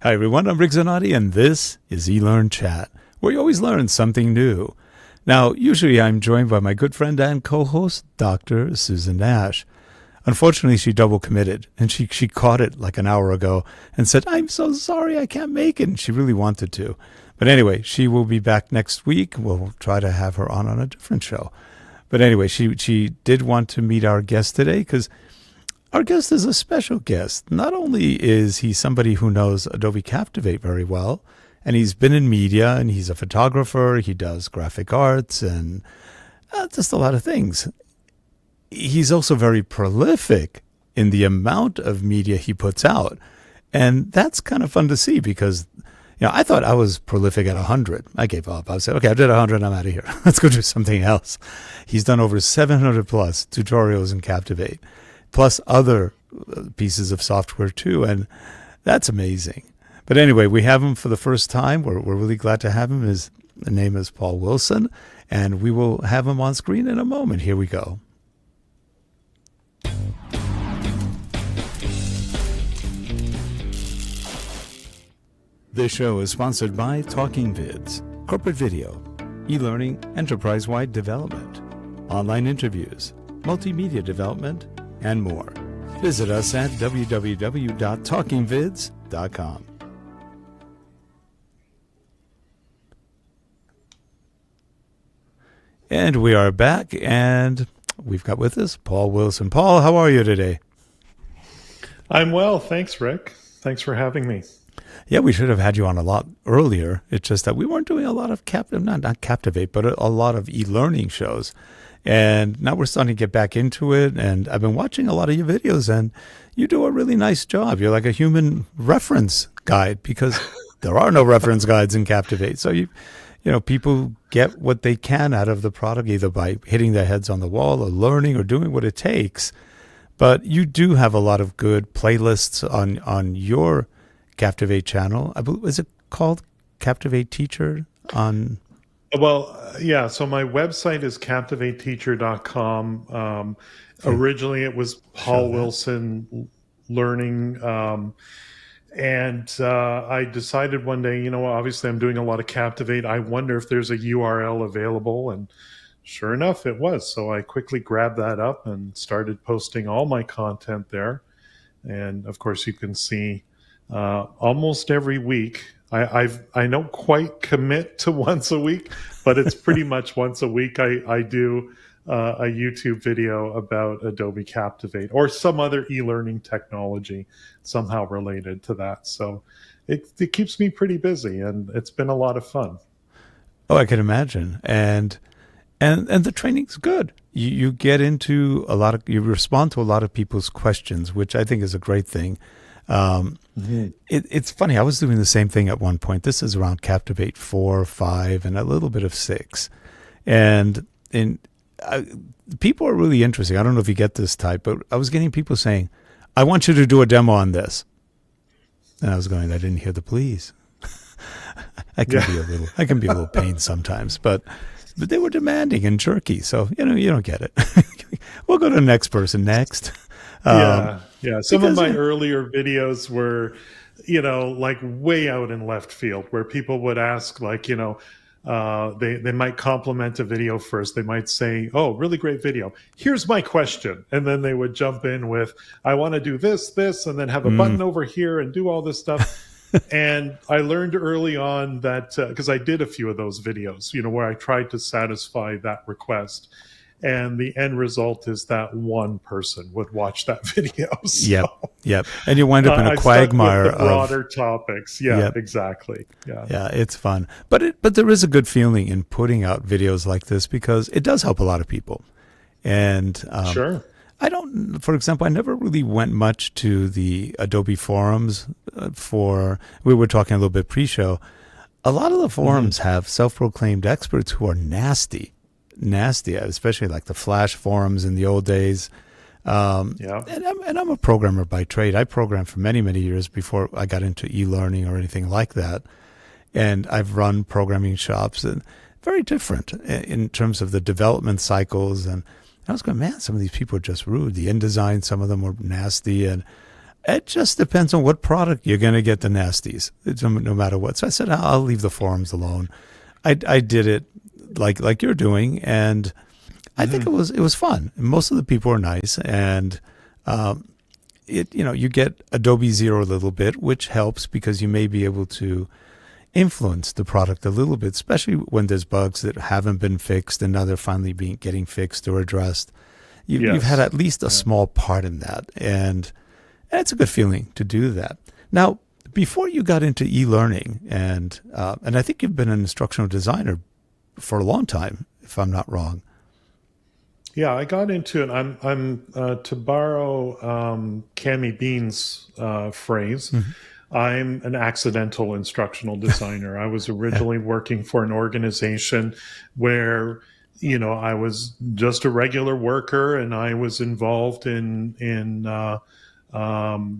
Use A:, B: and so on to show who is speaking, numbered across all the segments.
A: Hi everyone, I'm Rick Zanotti and this is eLearnChat, where you always learn something new. Now, usually I'm joined by my good friend and co-host, Dr. Susan Nash. Unfortunately, she double committed and she caught it like an hour ago and said, I'm so sorry, I can't make it. And she really wanted to. But anyway, she will be back next week. We'll try to have her on a different show. But anyway, she did want to meet our guest today because our guest is a special guest. Not only is he somebody who knows Adobe Captivate very well, and he's been in media, and he's a photographer, he does graphic arts, and just a lot of things. He's also very prolific in the amount of media he puts out. And that's kind of fun to see because, I thought I was prolific at 100. I gave up. I said, okay, I did 100, I'm out of here. Let's go do something else. He's done over 700 plus tutorials in Captivate, plus other pieces of software too, and that's amazing. But anyway, we have him for the first time. We're really glad to have him. His name is Paul Wilson, and we will have him on screen in a moment. Here we go. This show is sponsored by Talking Vids, corporate video, e-learning, enterprise-wide development, online interviews, multimedia development, and more. Visit us at www.talkingvids.com. And we are back, and we've got with us Paul Wilson. Paul, how are you today?
B: I'm well, thanks, Rick. Thanks for having me.
A: Yeah, we should have had you on a lot earlier. It's just that we weren't doing a lot of not Captivate, but a lot of e-learning shows. And now we're starting to get back into it, and I've been watching a lot of your videos, and you do a really nice job. You're like a human reference guide because there are no reference guides in Captivate. So people get what they can out of the product, either by hitting their heads on the wall or learning or doing what it takes. But you do have a lot of good playlists on your Captivate channel. I believe, is it called CaptivateTeacher on?
B: Well, yeah. So my website is CaptivateTeacher.com. Originally, it was Paul Wilson Learning. And I decided one day, obviously I'm doing a lot of Captivate. I wonder if there's a URL available. And sure enough, it was. So I quickly grabbed that up and started posting all my content there. And of course, you can see almost every week. I don't quite commit to once a week, but it's pretty much once a week I do a YouTube video about Adobe Captivate or some other e-learning technology somehow related to that. So it keeps me pretty busy, and it's been a lot of fun.
A: Oh, I can imagine. And the training's good. You get into you respond to a lot of people's questions, which I think is a great thing. It's funny. I was doing the same thing at one point. This is around Captivate 4, 5, and a little bit of 6. And people are really interesting. I don't know if you get this type, but I was getting people saying, I want you to do a demo on this. And I was going, I didn't hear the please. I can be a little pain sometimes, but they were demanding and jerky. So, you don't get it. We'll go to the next person next.
B: Yeah. Some of my earlier videos were, like way out in left field, where people would ask, like, they might compliment a video first. They might say, oh, really great video. Here's my question. And then they would jump in with, I want to do this, and then have a button over here and do all this stuff. And I learned early on that, because I did a few of those videos, where I tried to satisfy that request. And the end result is that one person would watch that video. So,
A: Yep. And you wind up in a quagmire
B: of broader topics. Yeah, yep. Exactly.
A: Yeah, it's fun. But there is a good feeling in putting out videos like this because it does help a lot of people. And
B: sure.
A: For example, I never really went much to the Adobe forums we were talking a little bit pre-show. A lot of the forums have self-proclaimed experts who are nasty, especially like the Flash forums in the old days. And I'm a programmer by trade. I programmed for many, many years before I got into e-learning or anything like that. And I've run programming shops, and very different in terms of the development cycles. And I was going, man, some of these people are just rude. The InDesign, some of them were nasty. And It just depends on what product you're going to get the nasties, no matter what. So I said, I'll leave the forums alone. I did it like you're doing, and I think it was fun. Most of the people are nice, and you get Adobe Zero a little bit, which helps because you may be able to influence the product a little bit, especially when there's bugs that haven't been fixed and now they're finally getting fixed or addressed. You've had at least a small part in that, and it's a good feeling to do that. Now, before you got into e-learning, and I think you've been an instructional designer for a long time, if I'm not wrong.
B: Yeah, I got into it. I'm to borrow Cami Bean's phrase. I'm an accidental instructional designer. I was originally working for an organization where, I was just a regular worker, and I was involved in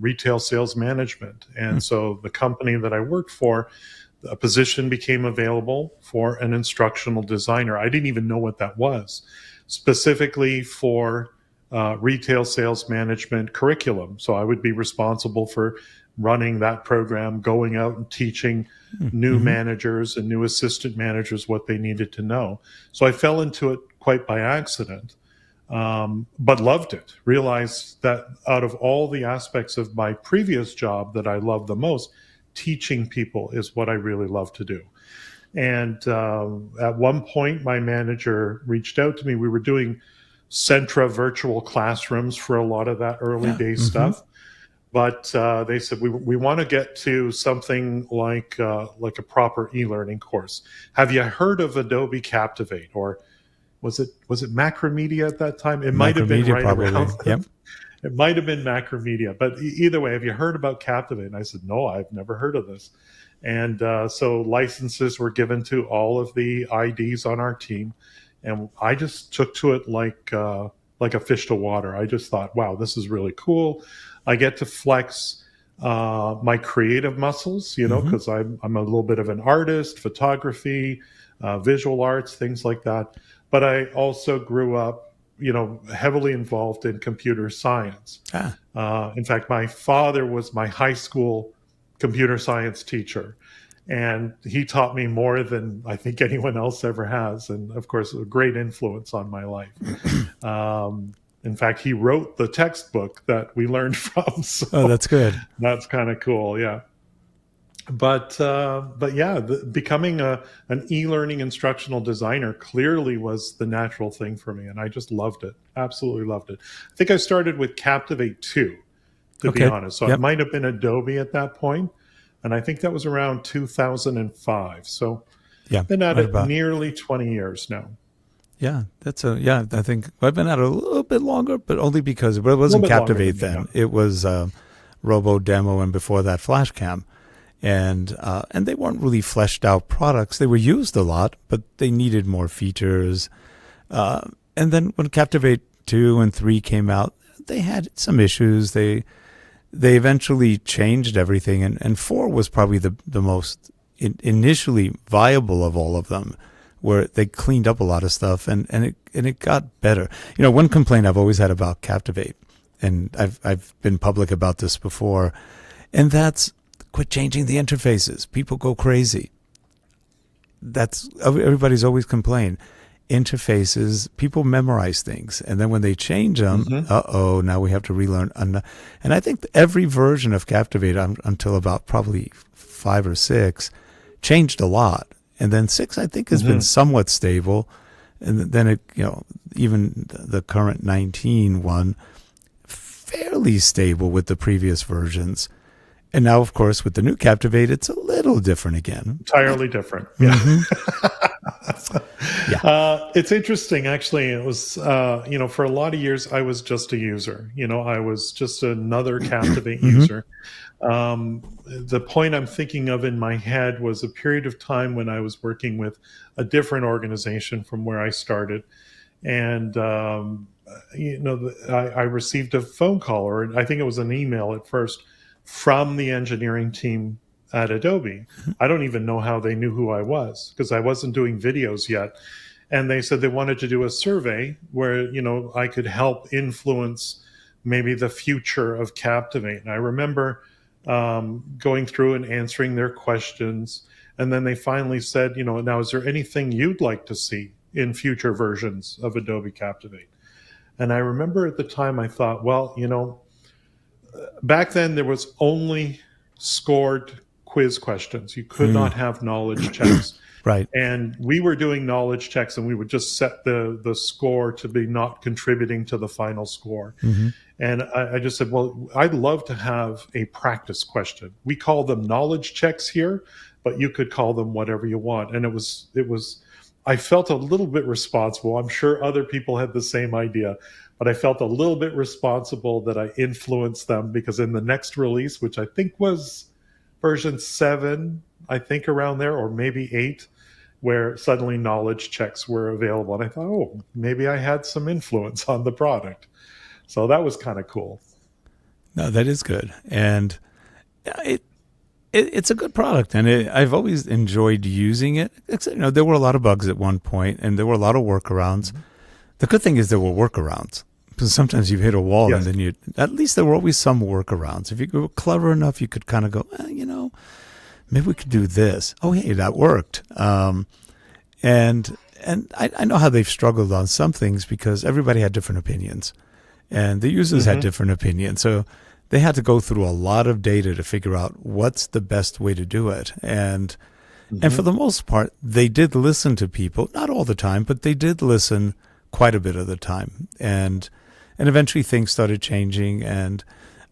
B: retail sales management. And so the company that I worked for, a position became available for an instructional designer. I didn't even know what that was, specifically for retail sales management curriculum. So I would be responsible for running that program, going out and teaching new managers and new assistant managers what they needed to know. So I fell into it quite by accident, but loved it. Realized that out of all the aspects of my previous job that I loved the most, teaching people is what I really love to do. And at one point, my manager reached out to me. We were doing Centra virtual classrooms for a lot of that early day stuff. But they said, we want to get to something like a proper e-learning course. Have you heard of Adobe Captivate? Or was it Macromedia at that time? It might have been right around.
A: Yep.
B: It might have been Macromedia. But either way, have you heard about Captivate? And I said, no, I've never heard of this. And so licenses were given to all of the IDs on our team. And I just took to it like a fish to water. I just thought, wow, this is really cool. I get to flex my creative muscles, because I'm a little bit of an artist, photography, visual arts, things like that. But I also grew up, heavily involved in computer science. In fact, my father was my high school computer science teacher, and he taught me more than I think anyone else ever has. And of course, a great influence on my life. In fact, he wrote the textbook that we learned from. So
A: that's good.
B: That's kind of cool. Yeah. But yeah, becoming an e-learning instructional designer clearly was the natural thing for me. And I just loved it. Absolutely loved it. I think I started with Captivate 2, to be honest. So it might have been Adobe at that point. And I think that was around 2005. So been at it nearly 20 years now.
A: Yeah, I think I've been at it a little bit longer, but only because it wasn't Captivate then. It was Robo Demo, and before that FlashCam. And they weren't really fleshed out products. They were used a lot, but they needed more features. And then when Captivate 2 and 3 came out, they had some issues. They eventually changed everything, and 4 was probably the most initially viable of all of them, where they cleaned up a lot of stuff and it got better. One complaint I've always had about Captivate, and I've been public about this before, and that's quit changing the interfaces. People go crazy. That's everybody's always complained. Interfaces, people memorize things, and then when they change them, now we have to relearn. And I think every version of Captivate until about probably 5 or 6 changed a lot. And then 6, I think, has been somewhat stable. And then it, even the current 19 one, fairly stable with the previous versions. And now, of course, with the new Captivate, it's a little different again.
B: Entirely different. Yeah. It's interesting, actually. It was, for a lot of years, I was just a user. I was just another Captivate user. The point I'm thinking of in my head was a period of time when I was working with a different organization from where I started. And, I received a phone call, or I think it was an email at first, from the engineering team at Adobe. I don't even know how they knew who I was, because I wasn't doing videos yet. And they said they wanted to do a survey where, I could help influence maybe the future of Captivate. And I remember going through and answering their questions. And then they finally said, now, is there anything you'd like to see in future versions of Adobe Captivate? And I remember at the time I thought, well, back then there was only scored quiz questions. You could not have knowledge checks.
A: Right.
B: And we were doing knowledge checks, and we would just set the score to be not contributing to the final score. And I just said, well, I'd love to have a practice question. We call them knowledge checks here, but you could call them whatever you want. And it was I felt a little bit responsible. I'm sure other people had the same idea, but I felt a little bit responsible that I influenced them, because in the next release, which I think was version 7, I think around there, or maybe 8, where suddenly knowledge checks were available. And I thought, oh, maybe I had some influence on the product. So that was kind of cool.
A: No, that is good. And it's a good product, and I've always enjoyed using it. Except, there were a lot of bugs at one point, and there were a lot of workarounds. The good thing is there were workarounds, because sometimes you hit a wall,
B: Yes.
A: and then at least there were always some workarounds. If you were clever enough, you could kind of go, maybe we could do this. Oh, hey, that worked. And I know how they've struggled on some things, because everybody had different opinions, and the users had different opinions. So they had to go through a lot of data to figure out what's the best way to do it. And for the most part, they did listen to people, not all the time, but they did listen quite a bit of the time. And eventually things started changing, and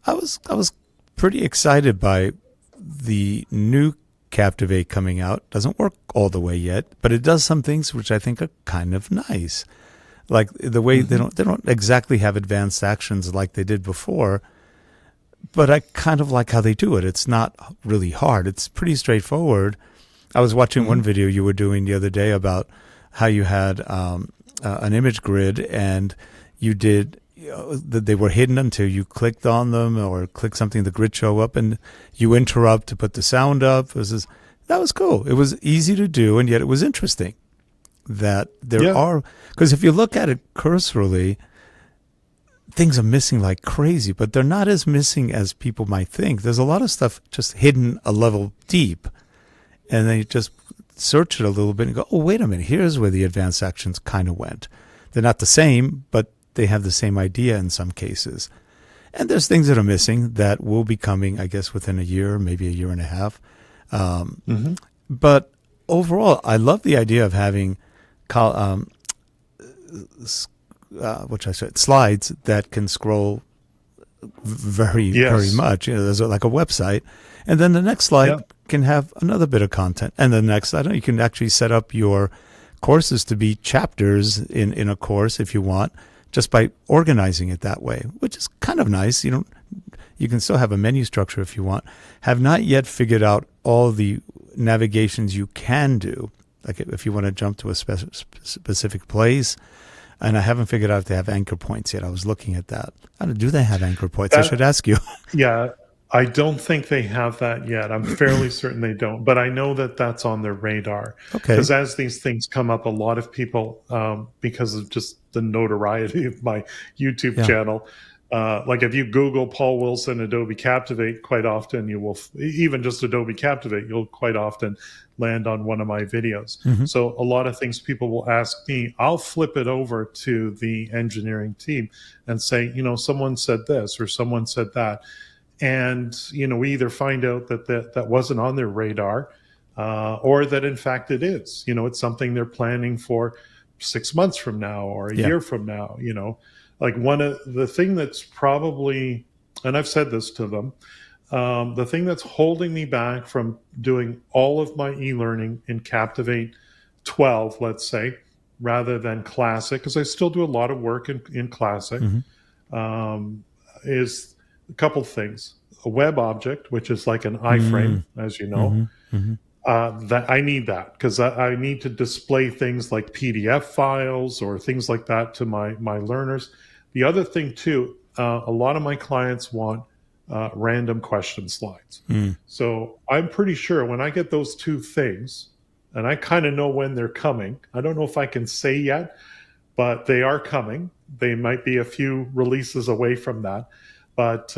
A: I was pretty excited by the new Captivate coming out. Doesn't work all the way yet, but it does some things which I think are kind of nice. Like the way they don't exactly have advanced actions like they did before, but I kind of like how they do it. It's not really hard. It's pretty straightforward. I was watching one video you were doing the other day about how you had an image grid, and you did they were hidden until you clicked on them or clicked something, the grid show up, and you interrupt to put the sound up. That was cool. It was easy to do, and yet it was interesting that there are, because if you look at it cursorily, things are missing like crazy, but they're not as missing as people might think. There's a lot of stuff just hidden a level deep, and then you just search it a little bit and go, oh, wait a minute, here's where the advanced actions kind of went. They're not the same, but they have the same idea in some cases. And there's things that are missing that will be coming, I guess, within a year, maybe a year and a half. But overall, I love the idea of having slides that can scroll very much. There's like a website, and then the next slide can have another bit of content, and the next, you can actually set up your courses to be chapters in a course if you want, just by organizing it that way, which is kind of nice. You can still have a menu structure if you want. Have not yet figured out all the navigations you can do, like if you want to jump to a specific place. And I haven't figured out if they have anchor points yet. I was looking at that. Do they have anchor points? I should ask you.
B: Yeah, I don't think they have that yet. I'm fairly certain they don't, but I know that that's on their radar.
A: Okay.
B: Because as these things come up, a lot of people, because of just the notoriety of my YouTube channel, like if you Google Paul Wilson Adobe Captivate, quite often you will, even just Adobe Captivate, you'll quite often land on one of my videos. So a lot of things people will ask me, I'll flip it over to the engineering team and say, someone said this or someone said that. And, we either find out that wasn't on their radar, or that in fact it is. It's something they're planning for 6 months from now or a year from now. Like one of the thing that's probably, and I've said this to them, the thing that's holding me back from doing all of my e-learning in Captivate 12, let's say, rather than Classic, because I still do a lot of work in Classic, is a couple things. A web object, which is like an iframe, as you know, that I need that because I need to display things like PDF files or things like that to my learners. The other thing too, a lot of my clients want random question slides. So I'm pretty sure when I get those two things, and I kind of know when they're coming, I don't know if I can say yet, but they are coming. they might be a few releases away from that, but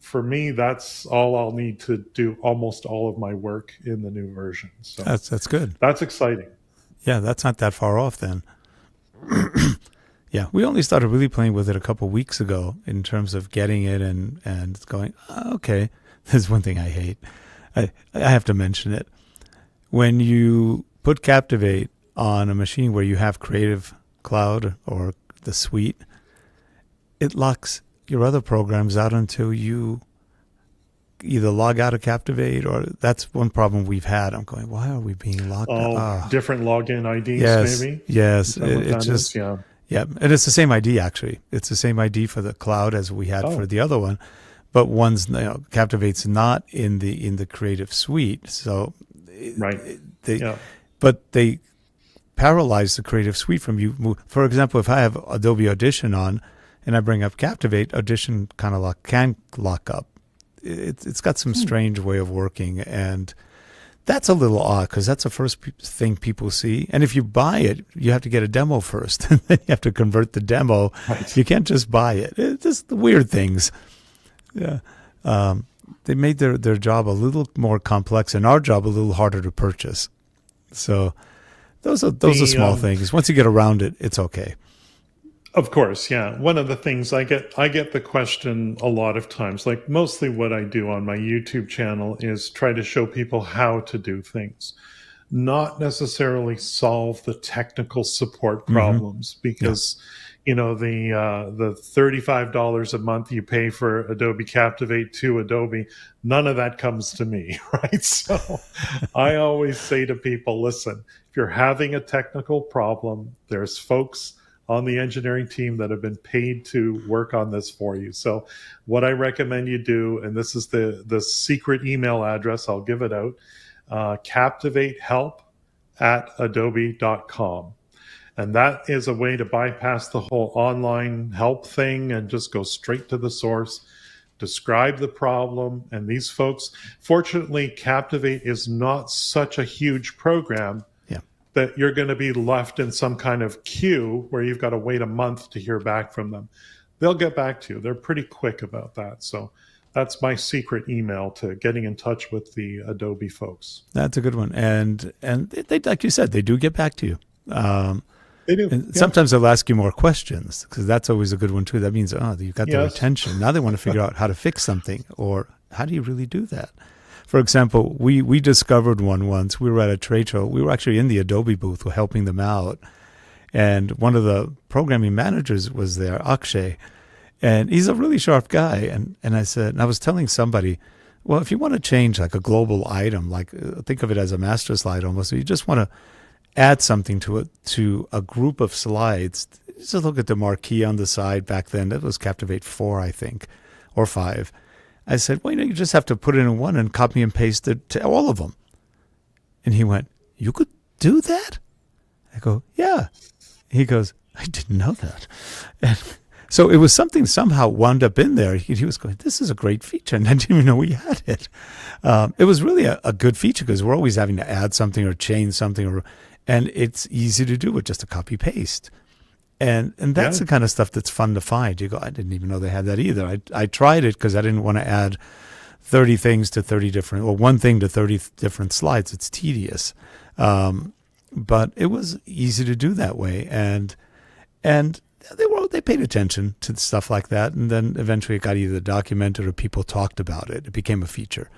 B: for me, that's all I'll need to do almost all of my work in the new version. So
A: That's good.
B: that's exciting.
A: Yeah, that's not that far off then. Yeah, we only started really playing with it a couple weeks ago in terms of getting it and going, okay, there's one thing I hate. I have to mention it. When you put Captivate on a machine where you have Creative Cloud or the suite, it locks your other programs out until you either log out of Captivate, or that's one problem we've had. I'm going, why are we being locked out?
B: Different login IDs,
A: Yes,
B: maybe?
A: yes.
B: It
A: just,
B: yeah.
A: Yeah, and it's the same ID actually. It's the same ID for the cloud as we had for the other one, but one's Captivate's not in the Creative Suite, so
B: right.
A: But they paralyze the Creative Suite from you. For example, if I have Adobe Audition on and I bring up Captivate, Audition kind of can lock up. It's got some strange way of working, and that's a little odd because that's the first thing people see. And if you buy it, you have to get a demo first, and then you have to convert the demo.
B: Right.
A: You can't just buy it. It's just the weird things. Yeah, they made their job a little more complex and our job a little harder to purchase. So those are small things. Once you get around it, it's okay.
B: Of course, yeah. One of the things I get the question a lot of times, like mostly what I do on my YouTube channel is try to show people how to do things, not necessarily solve the technical support problems, because the $35 a month you pay for Adobe Captivate to Adobe, none of that comes to me, right? So I always say to people, listen, if you're having a technical problem, there's folks on the engineering team that have been paid to work on this for you. So what I recommend you do, and this is the secret email address, I'll give it out, CaptivateHelp@adobe.com. And that is a way to bypass the whole online help thing and just go straight to the source, describe the problem. And these folks, fortunately, Captivate is not such a huge program that you're going to be left in some kind of queue where you've got to wait a month to hear back from them. They'll get back to you. They're pretty quick about that. So that's my secret email to getting in touch with the Adobe folks.
A: That's a good one. And they, like you said, they do get back to you.
B: They do.
A: And sometimes they'll ask you more questions, because that's always a good one too. That means, you've got their attention. Now they want to figure out how to fix something, or how do you really do that? For example, we discovered one once. We were at a trade show. We were actually in the Adobe booth. We're helping them out. And one of the programming managers was there, Akshay. And he's a really sharp guy. And I said, and I was telling somebody, well, if you want to change like a global item, like think of it as a master slide almost, you just want to add something to it, to a group of slides, just look at the marquee on the side. Back then, that was Captivate 4, I think, or 5. I said, well, you just have to put it in one and copy and paste it to all of them. And he went, you could do that? I go, yeah. He goes, I didn't know that. And so it was something somehow wound up in there. He was going, this is a great feature. And I didn't even know we had it. It was really a good feature, because we're always having to add something or change something, and it's easy to do with just a copy paste. And that's the kind of stuff that's fun to find. You go, I didn't even know they had that either. I tried it because I didn't want to add 30 things to 30 different, or one thing to 30 different slides. It's tedious. But it was easy to do that way. And they paid attention to stuff like that. And then eventually it got either documented or people talked about it. It became a feature,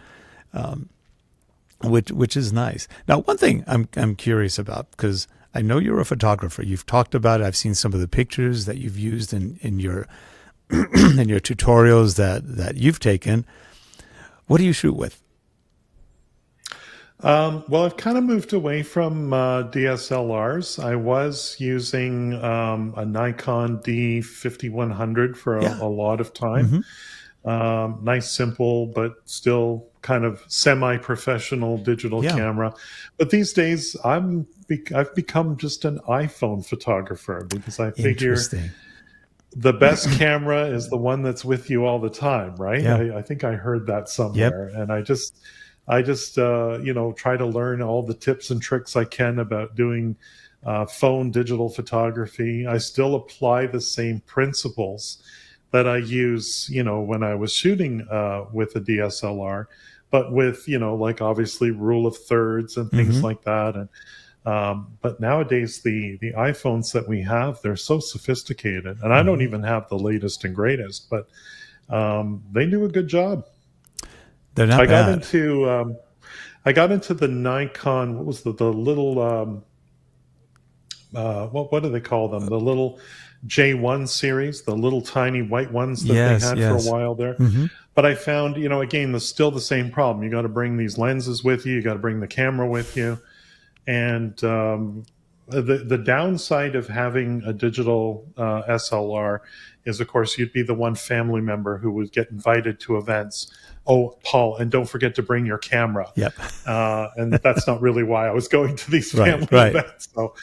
A: which is nice. Now, one thing I'm curious about, because I know you're a photographer. You've talked about it. I've seen some of the pictures that you've used in your in your tutorials that you've taken. What do you shoot with?
B: Well, I've kind of moved away from DSLRs. I was using a Nikon D5100 for a lot of time. Nice, simple, but still kind of semi-professional digital camera. But these days, I've become just an iPhone photographer, because I figure the best camera is the one that's with you all the time, right? I think I heard that somewhere, and I just try to learn all the tips and tricks I can about doing phone digital photography. I still apply the same principles that I use, when I was shooting with a DSLR, but with, like obviously rule of thirds and things
A: Mm-hmm.
B: like that. And but nowadays, the iPhones that we have, they're so sophisticated, and I don't
A: Mm-hmm.
B: even have the latest and greatest, but they do a good job.
A: They're not
B: I got
A: bad.
B: into I got into the Nikon. What was the little what do they call them? The little J1 series, the little tiny white ones that they
A: Yes,
B: had for a
A: yes.
B: while there.
A: Mm-hmm.
B: But I found, again, still the same problem. You got to bring these lenses with you. You got to bring the camera with you. And the downside of having a digital SLR is, of course, you'd be the one family member who would get invited to events. Oh, Paul, and don't forget to bring your camera.
A: Yep.
B: And that's not really why I was going to these
A: Right,
B: family
A: right.
B: events. So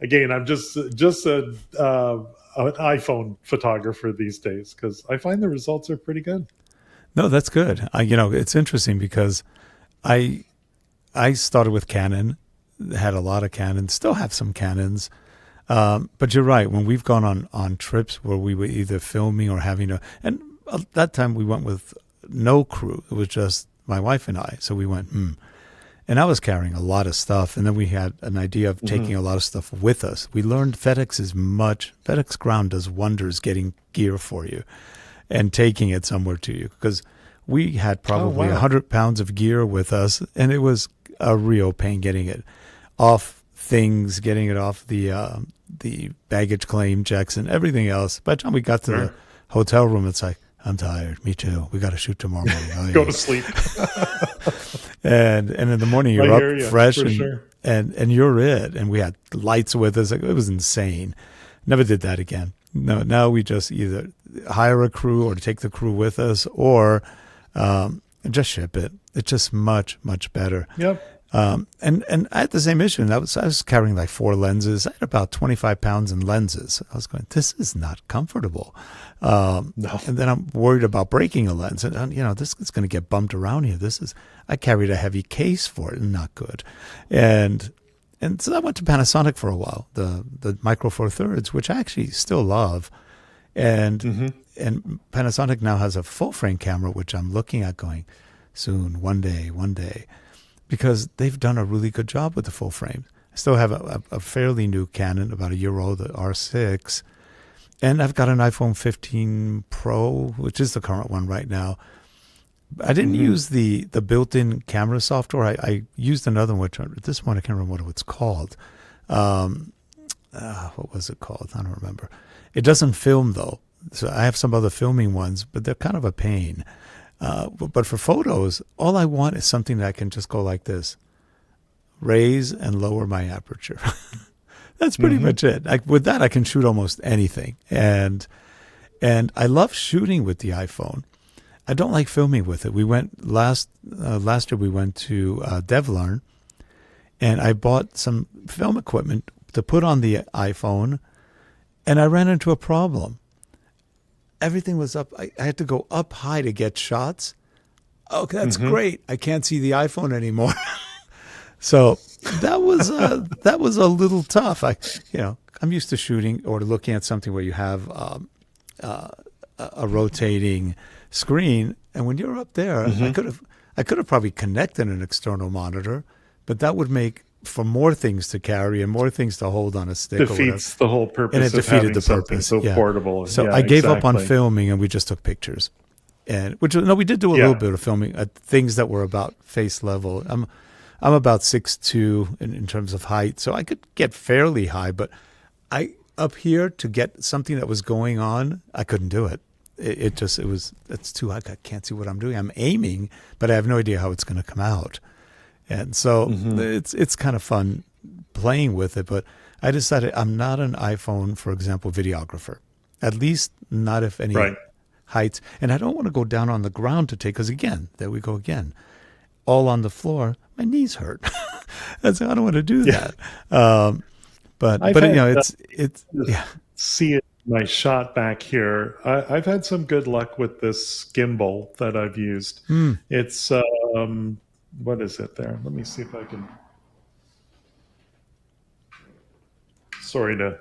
B: again, I'm just an iPhone photographer these days because I find the results are pretty good.
A: No, that's good. It's interesting because I I started with Canon, had a lot of Canons, still have some Canons. But you're right. When we've gone on trips where we were either filming or having and at that time we went with no crew. It was just my wife and I. So we went, And I was carrying a lot of stuff. And then we had an idea of taking a lot of stuff with us. We learned FedEx Ground does wonders getting gear for you and taking it somewhere to you. Because we had probably 100 pounds of gear with us, and it was a real pain getting it off things, getting it off the baggage claim checks and everything else. By the time we got to the hotel room, it's like, I'm tired. Me too. We got to shoot tomorrow morning. Oh,
B: Go to sleep.
A: and in the morning you're up fresh and you're it. And we had lights with us. It was insane. Never did that again. No, now we just either hire a crew or take the crew with us or just ship it. It's just much, much better.
B: Yep.
A: And I had the same issue. And I was carrying like 4 lenses. I had about 25 pounds in lenses. I was going, this is not comfortable.
B: No.
A: And then I'm worried about breaking a lens. And, this is going to get bumped around here. I carried a heavy case for it, and not good. And so I went to Panasonic for a while, the Micro Four Thirds, which I actually still love. And Panasonic now has a full frame camera, which I'm looking at going, soon, one day. Because they've done a really good job with the full frame. I still have a fairly new Canon, about a year old, the R6. And I've got an iPhone 15 Pro, which is the current one right now. I didn't use the built-in camera software. I used another one, this one I can't remember what it's called. What was it called? I don't remember. It doesn't film, though. So I have some other filming ones, but they're kind of a pain. But for photos, all I want is something that I can just go like this, raise and lower my aperture. That's pretty much it. With that, I can shoot almost anything. And I love shooting with the iPhone. I don't like filming with it. We went last year. We went to DevLearn, and I bought some film equipment to put on the iPhone, and I ran into a problem. Everything was up. I had to go up high to get shots. Okay, that's great. I can't see the iPhone anymore. So that was a little tough. I'm used to shooting or looking at something where you have a rotating screen, and when you're up there, I could have probably connected an external monitor, but that would make for more things to carry and more things to hold on a stick.
B: Defeats the whole purpose.
A: And it defeated the purpose.
B: So portable.
A: So I gave up on filming, and we just took pictures. And we did do a little bit of filming at things that were about face level. I'm about 6'2" in terms of height, so I could get fairly high. But up here to get something that was going on, I couldn't do it. It's too high. I can't see what I'm doing. I'm aiming, but I have no idea how it's going to come out. And so it's kind of fun playing with it. But I decided I'm not an iPhone, for example, videographer. At least not if any heights. And I don't want to go down on the ground to take, because again, there we go again. All on the floor, my knees hurt. I don't want to do that. It's
B: see it. My shot back here. I've had some good luck with this gimbal that I've used. It's what is it there? Let me see if I can. sorry to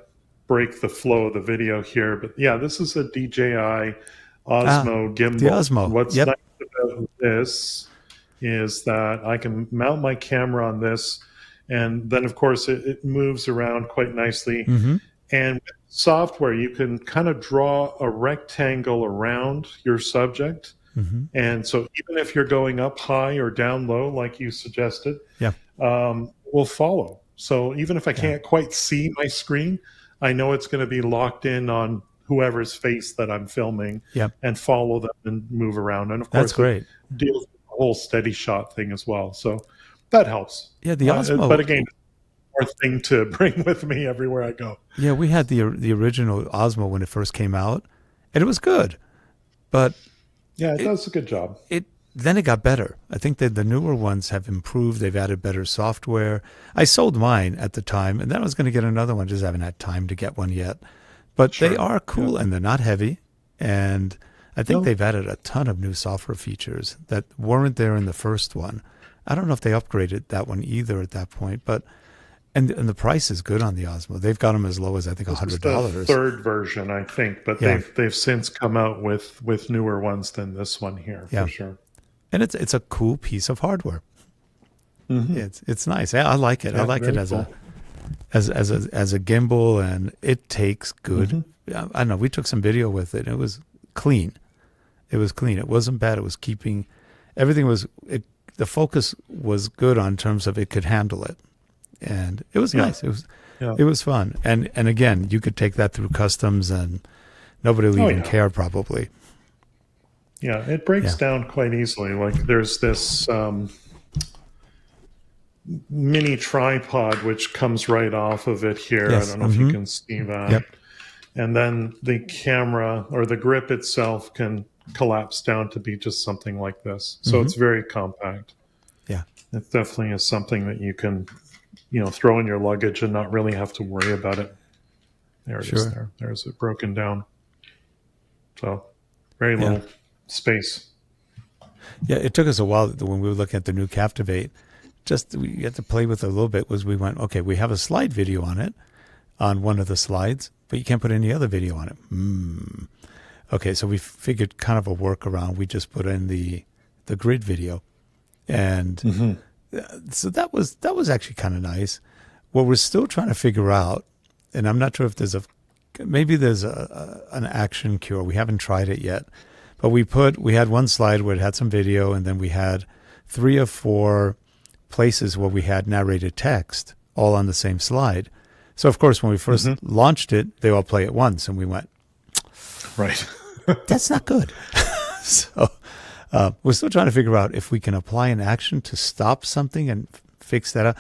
B: break the flow of the video here, but yeah, this is a DJI
A: Ah,
B: Osmo
A: the
B: gimbal.
A: Osmo.
B: What's
A: Yep.
B: nice about this is that I can mount my camera on this, and then of course it moves around quite nicely.
A: Mm-hmm.
B: And with software, you can kind of draw a rectangle around your subject.
A: Mm-hmm.
B: And so even if you're going up high or down low, like you suggested,
A: Yeah.
B: will follow. So even if I
A: Yeah.
B: can't quite see my screen, I know it's going to be locked in on whoever's face that I'm filming
A: Yep.
B: and follow them and move around. And of
A: That's
B: course, it
A: great.
B: deals with the whole steady shot thing as well. So that helps.
A: Yeah, the Osmo.
B: But again, more thing to bring with me everywhere I go.
A: Yeah, we had the original Osmo when it first came out, and it was good, but
B: Yeah, it does a good job.
A: Then it got better. I think that the newer ones have improved. They've added better software. I sold mine at the time, and then I was going to get another one. Just haven't had time to get one yet. But
B: Sure.
A: they are cool,
B: Yeah.
A: and they're not heavy. And I think
B: No.
A: they've added a ton of new software features that weren't there in the first one. I don't know if they upgraded that one either at that point, but and the price is good on the Osmo. They've got them as low as I think
B: This is
A: $100.
B: the third version, I think, but
A: Yeah.
B: they've since come out with newer ones than this one here
A: Yeah.
B: for sure.
A: And it's a cool piece of hardware.
B: Mhm.
A: It's nice. I like it. I
B: Yeah,
A: like it
B: very
A: as
B: cool.
A: as a gimbal, and it takes good.
B: Mhm.
A: I don't know. We took some video with it. And it was clean. It was clean. It wasn't bad. It was keeping everything was. The focus was good on terms of it could handle it, and it was
B: Yeah.
A: nice.
B: Yeah.
A: It was fun. And again, you could take that through customs, and nobody will
B: Oh,
A: even
B: yeah.
A: care probably.
B: Yeah, it breaks
A: Yeah.
B: down quite easily. Like there's this mini tripod which comes right off of it here.
A: Yes.
B: I don't know if you can see that.
A: Yep.
B: And then the camera or the grip itself can collapse down to be just something like this. So it's very compact.
A: Yeah.
B: It definitely is something that you can, throw in your luggage and not really have to worry about it. There it is.
A: Sure.
B: There's it broken down. So very little space.
A: Yeah, it took us a while when we were looking at the new Captivate. We had to play with it a little bit. We went, okay, we have a slide video on it, on one of the slides, but you can't put any other video on it. Okay, so we figured kind of a workaround. We just put in the grid video, and so that was actually kind of nice. What we're still trying to figure out, and I'm not sure if there's an action cure. We haven't tried it yet, but we had one slide where it had some video, and then we had 3 or 4 places where we had narrated text all on the same slide. So of course, when we first launched it, they all play at once, and we went,
B: Right.
A: that's not good. So we're still trying to figure out if we can apply an action to stop something and fix that up.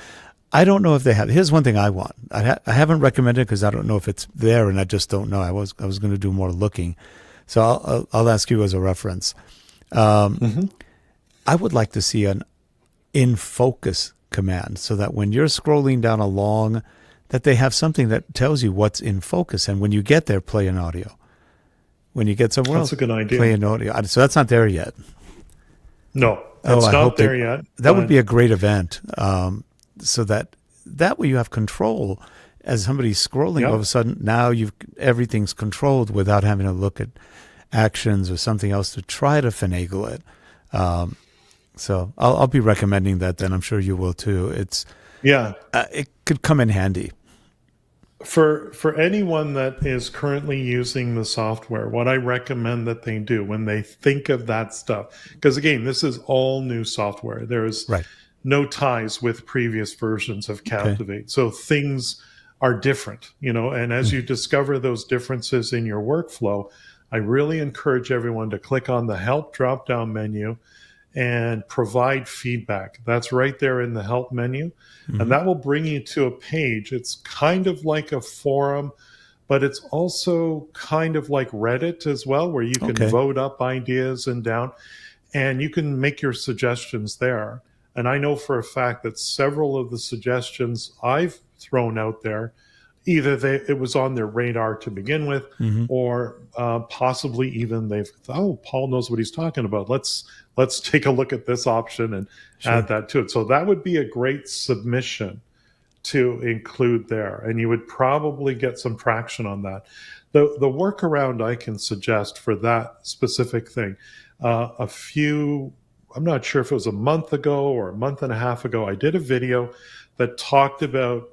A: I don't know if they have. Here's one thing I want. I haven't recommended it because I don't know if it's there, and I just don't know. I was going to do more looking, so I'll ask you as a reference. I would like to see an in focus command, so that when you're scrolling down along, that they have something that tells you what's in focus, and when you get there, play an audio. When you get somewhere else,
B: That's a good idea.
A: play an audio. So that's not there yet.
B: No,
A: Oh,
B: it's
A: I
B: not
A: hope
B: there yet.
A: That would be a great event, so that way you have control. As somebody's scrolling, all of a sudden now everything's controlled without having to look at actions or something else to try to finagle it. So I'll be recommending that. Then I'm sure you will too. It could come in handy.
B: For anyone that is currently using the software, what I recommend that they do when they think of that stuff, because again, this is all new software. There is no ties with previous versions of Captivate. So things are different, and as you discover those differences in your workflow, I really encourage everyone to click on the help drop-down menu and provide feedback. That's right there in the help menu. And that will bring you to a page. It's kind of like a forum, but it's also kind of like Reddit as well, where you can vote up ideas and down, and you can make your suggestions there. And I know for a fact that several of the suggestions I've thrown out there, either it was on their radar to begin with, or possibly even they've thought, oh, Paul knows what he's talking about. Let's take a look at this option and add that to it. So that would be a great submission to include there, and you would probably get some traction on that. The workaround I can suggest for that specific thing, I'm not sure if it was a month ago or a month and a half ago, I did a video that talked about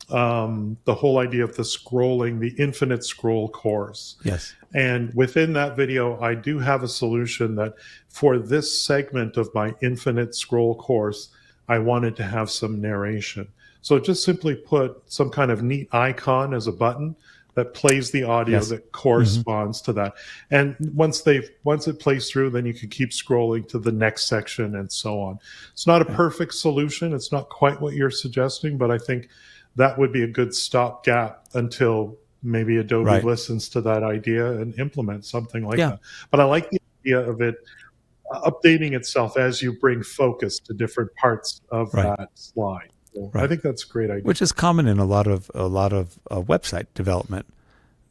B: the whole idea of the scrolling, the infinite scroll course.
A: Yes.
B: And within that video, I do have a solution that for this segment of my infinite scroll course, I wanted to have some narration. So just simply put some kind of neat icon as a button that plays the audio that corresponds to that. And once it plays through, then you can keep scrolling to the next section and so on. It's not a perfect solution. It's not quite what you're suggesting, but I think that would be a good stopgap until maybe Adobe listens to that idea and implements something like that. But I like the idea of it updating itself as you bring focus to different parts of that slide. So I think that's a great idea.
A: Which is common in a lot of website development,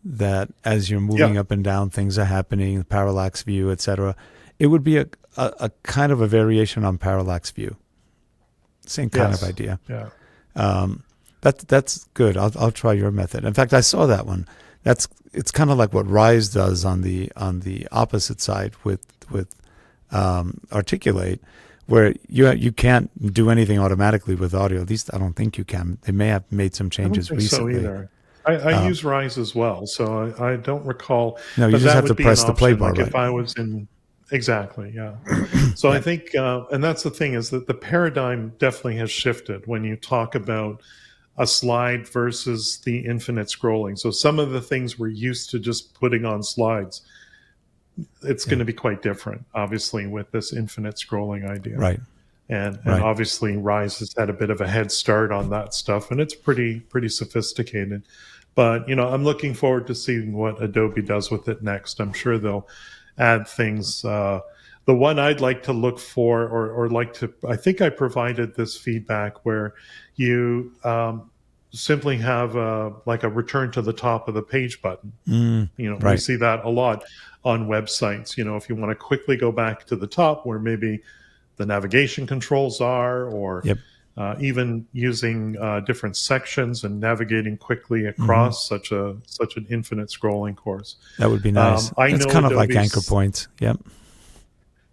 A: that as you're moving up and down, things are happening, parallax view, etc. It would be a kind of a variation on parallax view. Same kind of idea.
B: Yeah.
A: That's good. I'll try your method. In fact, I saw that one. It's kind of like what Rise does on the opposite side with Articulate, where you can't do anything automatically with audio. At least I don't think you can. They may have made some changes recently.
B: So either. I use Rise as well, so I don't recall.
A: No, you just have to press the play bar.
B: Like if I was in exactly, yeah. So I think, and that's the thing, is that the paradigm definitely has shifted when you talk about a slide versus the infinite scrolling. So some of the things we're used to just putting on slides, it's going to be quite different, obviously, with this infinite scrolling idea.
A: Right.
B: And obviously Rise has had a bit of a head start on that stuff, and it's pretty sophisticated. But, I'm looking forward to seeing what Adobe does with it next. I'm sure they'll add things. The one I'd like to look for, or like to, I think I provided this feedback where you simply have like a return to the top of the page button. We see that a lot on websites. If you want to quickly go back to the top where maybe the navigation controls are, or even using different sections and navigating quickly across such an infinite scrolling course.
A: That would be nice. It's kind of like anchor points. Yep.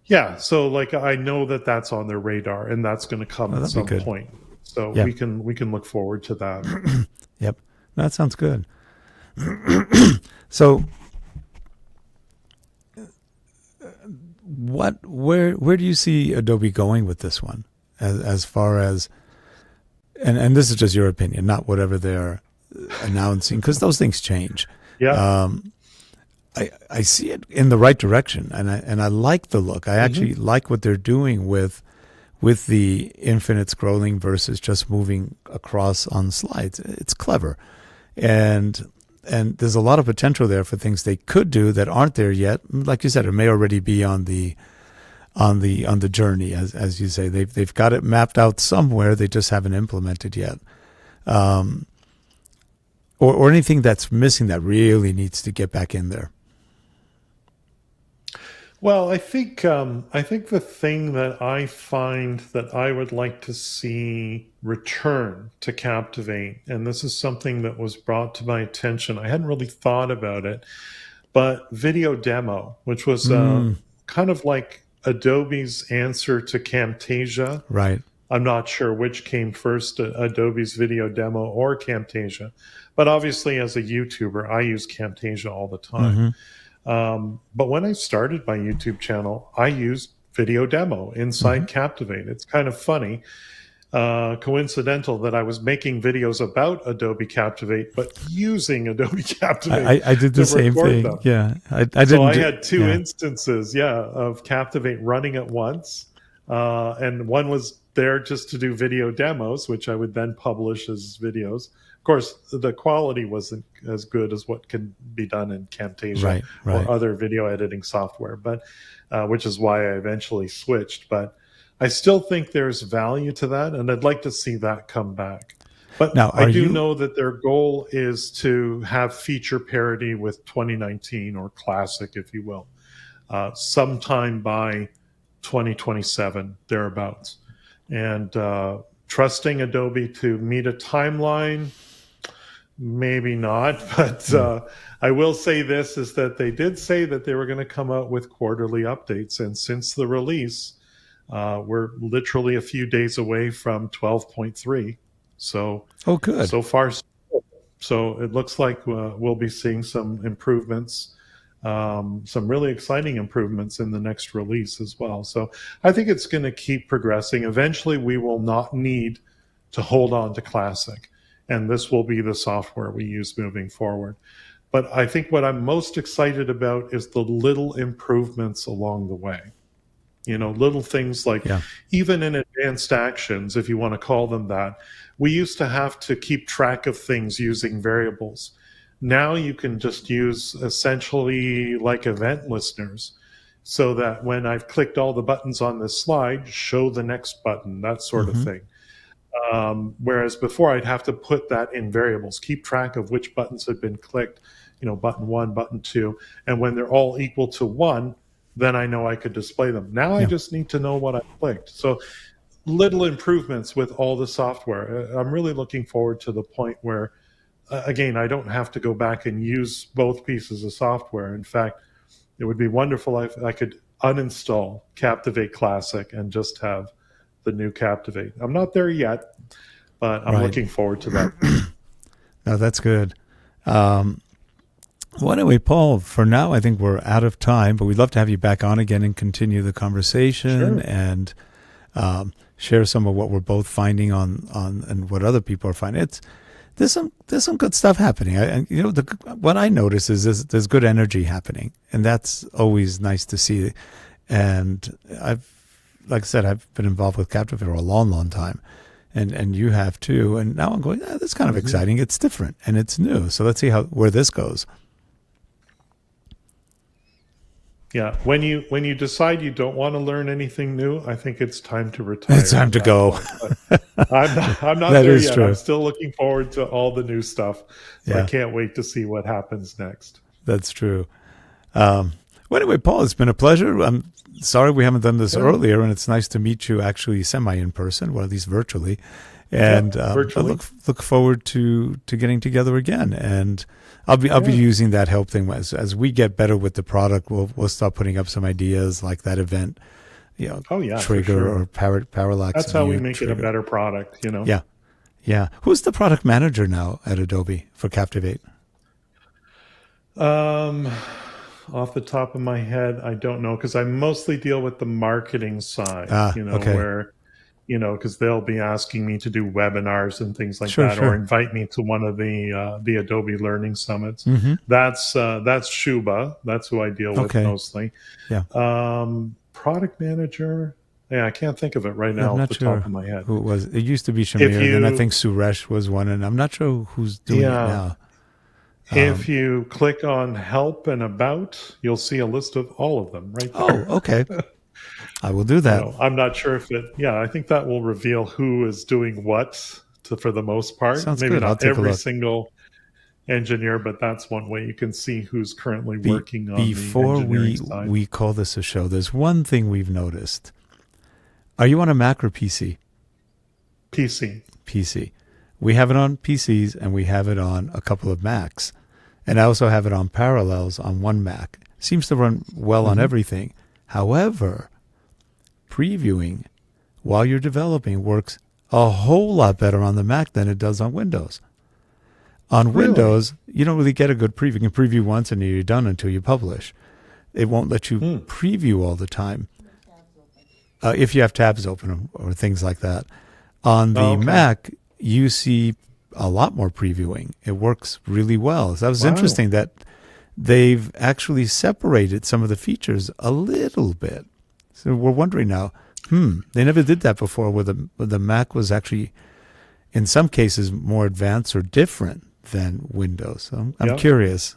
B: Yeah. So like I know that that's on their radar, and that's going to come at some point. So we can look forward to that.
A: Yep. That sounds good. So where do you see Adobe going with this one, as far as, and this is just your opinion, not whatever they're announcing, because those things change.
B: Yeah.
A: I see it in the right direction, and I like the look. I actually like what they're doing with the infinite scrolling versus just moving across on slides. It's clever, and there's a lot of potential there for things they could do that aren't there yet. Like you said, it may already be on the journey, as you say. They've got it mapped out somewhere. They just haven't implemented yet, or anything that's missing that really needs to get back in there.
B: Well, I think the thing that I find that I would like to see return to Captivate, and this is something that was brought to my attention, I hadn't really thought about it, but video demo, which was kind of like Adobe's answer to Camtasia.
A: Right.
B: I'm not sure which came first, Adobe's video demo or Camtasia, but obviously as a YouTuber, I use Camtasia all the time. But when I started my YouTube channel, I used video demo inside Captivate. It's kind of funny, coincidental that I was making videos about Adobe Captivate, but using Adobe Captivate.
A: I did the same thing. Them. Yeah,
B: I had two instances, of Captivate running at once, and one was there just to do video demos, which I would then publish as videos. Of course, the quality wasn't as good as what can be done in Camtasia or other video editing software, but which is why I eventually switched. But I still think there's value to that, and I'd like to see that come back. But now, I do know that their goal is to have feature parity with 2019 or Classic, if you will, sometime by 2027, thereabouts. And Trusting Adobe to meet a timeline, maybe not. But I will say this, is that they did say that they were going to come out with quarterly updates. And since the release, we're literally a few days away from 12.3. So,
A: Oh, good.
B: so far, so it looks like we'll be seeing some improvements, some really exciting improvements in the next release as well. So I think it's going to keep progressing. Eventually, we will not need to hold on to Classic, and this will be the software we use moving forward. But I think what I'm most excited about is the little improvements along the way. You know, little things like even in advanced actions, if you want to call them that, we used to have to keep track of things using variables. Now you can just use essentially like event listeners, so that when I've clicked all the buttons on this slide, show the next button, that sort of thing. Whereas before I'd have to put that in variables, keep track of which buttons had been clicked, you know, button 1, button 2. And when they're all equal to 1, then I know I could display them. Now I just need to know what I clicked. So little improvements with all the software. I'm really looking forward to the point where, again, I don't have to go back and use both pieces of software. In fact, it would be wonderful if I could uninstall Captivate Classic and just have the new Captivate. I'm not there yet, but I'm looking forward to that.
A: No, that's good. Well, anyway, Paul, for now, I think we're out of time, but we'd love to have you back on again and continue the conversation and share some of what we're both finding on and what other people are finding. There's some good stuff happening. You know, what I notice is there's good energy happening, and that's always nice to see. And like I said, I've been involved with Captivate for a long, long time. And you have too. And now I'm going, that's kind of exciting. It's different and it's new. So let's see where this goes.
B: Yeah, when you decide you don't want to learn anything new, I think it's time to retire.
A: It's time to go.
B: I'm not there yet. True. I'm still looking forward to all the new stuff. So I can't wait to see what happens next.
A: That's true. Well, anyway, Paul, it's been a pleasure. I'm sorry we haven't done this earlier, and it's nice to meet you actually semi in person, or at least virtually. And virtually. I look forward to getting together again. And I'll be using that help thing as we get better with the product. We'll start putting up some ideas like that event, you know, trigger or parallax.
B: That's how we make it a better product, you know.
A: Yeah. Who's the product manager now at Adobe for Captivate?
B: Off the top of my head, I don't know, because I mostly deal with the marketing side. Where, you know, because they'll be asking me to do webinars and things like that, or invite me to one of the Adobe Learning Summits. That's Shuba. That's who I deal with mostly. Product manager. I can't think of it right now off the top of my head.
A: Who it was? It used to be Shamir, and I think Suresh was one, and I'm not sure who's doing it now.
B: If you click on Help and About, you'll see a list of all of them right there.
A: Oh, okay. I will do that.
B: I'm not sure if I think that will reveal who is doing what for the most part.
A: Sounds
B: Maybe
A: good.
B: not every single engineer, but that's one way you can see who's currently working on the engineering side. Before
A: we call this a show, there's one thing we've noticed. Are you on a Mac or PC? PC. We have it on PCs, and we have it on a couple of Macs. And I also have it on Parallels on one Mac. Seems to run well on everything. However, previewing while you're developing works a whole lot better on the Mac than it does on Windows. On Windows, you don't really get a good preview. You can preview once and you're done until you publish. It won't let you preview all the time if you have tabs open or things like that. On the Mac, you see a lot more previewing. It works really well. So that was interesting that they've actually separated some of the features a little bit. So we're wondering now, they never did that before, where the Mac was actually, in some cases, more advanced or different than Windows. So I'm curious.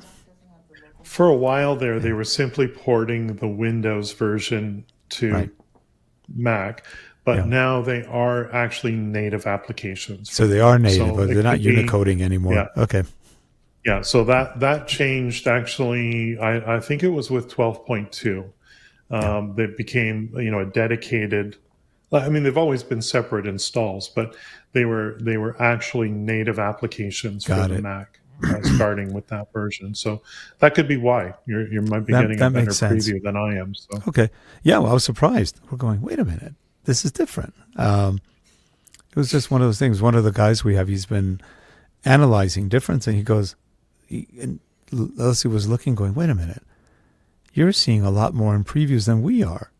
B: For a while there, they were simply porting the Windows version to Mac. But now they are actually native applications.
A: So they are native, but they're not Unicoding anymore.
B: Yeah.
A: Okay.
B: Yeah, so that changed actually, I think it was with 12.2. They became, a dedicated I mean, they've always been separate installs, but they were actually native applications for
A: Got
B: the
A: it.
B: Mac, starting with that version. So that could be why you might be getting a
A: That
B: better
A: makes sense.
B: preview than I am. So
A: Okay. Yeah, well, I was surprised. We're going, wait a minute. This is different. It was just one of those things. One of the guys we have, he's been analyzing difference, and he goes, and Leslie was looking, going, wait a minute. You're seeing a lot more in previews than we are.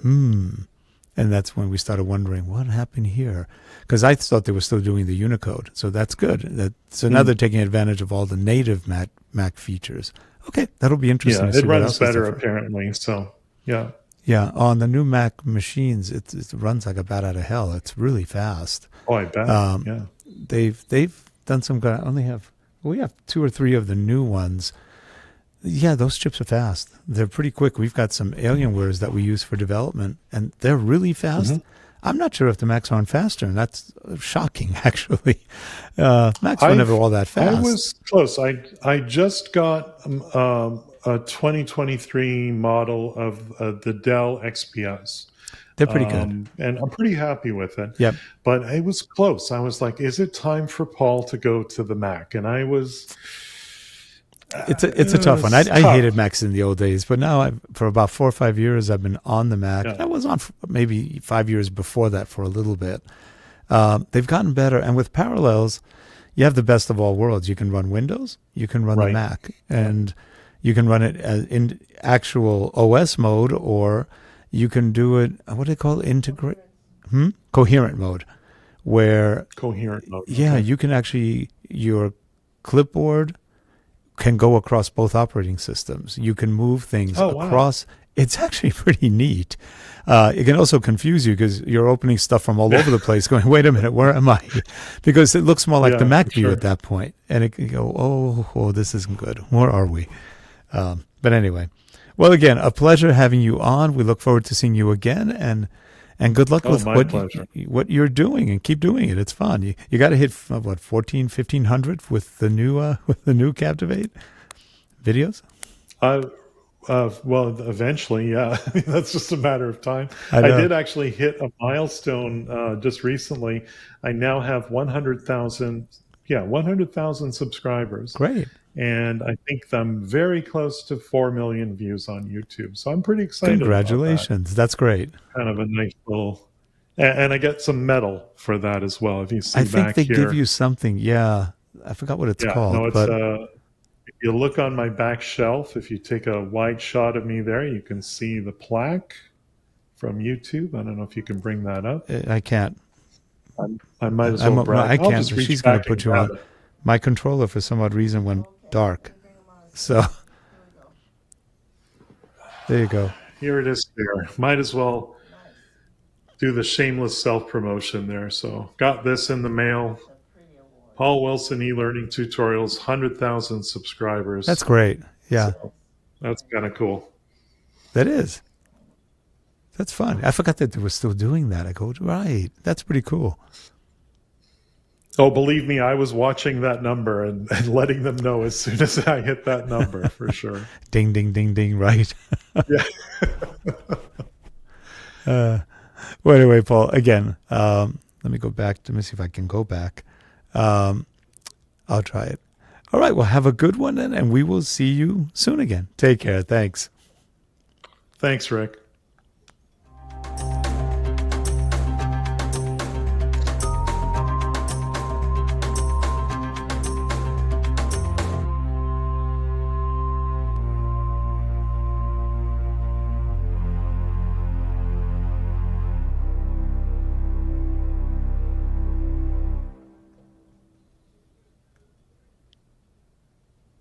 A: And that's when we started wondering, what happened here? Because I thought they were still doing the Unicode. So that's good. So now they're taking advantage of all the native Mac features. Okay, that'll be interesting.
B: yeah,
A: to see
B: it
A: what
B: runs
A: else is
B: better
A: different.
B: apparently. So yeah.
A: Yeah, on the new Mac machines, it runs like a bat out of hell. It's really fast.
B: Oh, I bet. Yeah.
A: They've done some good. We have 2 or 3 of the new ones. Yeah, those chips are fast. They're pretty quick. We've got some Alienwares that we use for development, and they're really fast. I'm not sure if the Macs aren't faster, and that's shocking, actually. Macs were never all that fast.
B: I was close. I just got a 2023 model of the Dell XPS.
A: They're pretty good.
B: And I'm pretty happy with it.
A: Yep.
B: But it was close. I was like, is it time for Paul to go to the Mac? And I was...
A: It's a tough one. I hated Macs in the old days, but now for about 4 or 5 years, I've been on the Mac.
B: Yeah.
A: I was on for maybe 5 years before that for a little bit. They've gotten better. And with Parallels, you have the best of all worlds. You can run Windows, you can run the Mac, and you can run it in actual OS mode, or you can do it, what do they call it? Coherent mode, where...
B: Coherent mode.
A: Yeah, you can actually, your clipboard can go across both operating systems. You can move things across. Wow. It's actually pretty neat. It can also confuse you because you're opening stuff from all over the place going, wait a minute, where am I? Because it looks more like the Mac view at that point. And it can go, oh, this isn't good. Where are we? But anyway. Well, again, a pleasure having you on. We look forward to seeing you again. And good luck with what you're doing, and keep doing it. It's fun. You got to hit 1,500 with the new Captivate videos.
B: Well, eventually, yeah. That's just a matter of time. I did actually hit a milestone just recently. I now have 100,000 subscribers.
A: Great.
B: And I think I'm very close to 4 million views on YouTube. So I'm pretty excited.
A: Congratulations. That's great.
B: Kind of a nice little... And I get some medal for that as well. If you see
A: I think they
B: here,
A: give you something. Yeah. I forgot what it's called.
B: No, it's if you look on my back shelf, if you take a wide shot of me there, you can see the plaque from YouTube. I don't know if you can bring that up.
A: I can't.
B: I might as well brag.
A: I can't. She's going to put you on. My controller, for some odd reason, went dark. So there you go.
B: Here it is there. Might as well do the shameless self-promotion there. So got this in the mail. Paul Wilson e-learning tutorials, 100,000 subscribers.
A: That's great. Yeah.
B: So that's kind of cool.
A: That is. That's fun. I forgot that they were still doing that. I go, right. That's pretty cool.
B: Oh, believe me, I was watching that number and letting them know as soon as I hit that number, for sure.
A: Ding, ding, ding, ding, right?
B: Yeah.
A: Well, anyway, Paul, again, let me go back. Let me see if I can go back. I'll try it. All right, well, have a good one, and we will see you soon again. Take care. Thanks.
B: Thanks, Rick.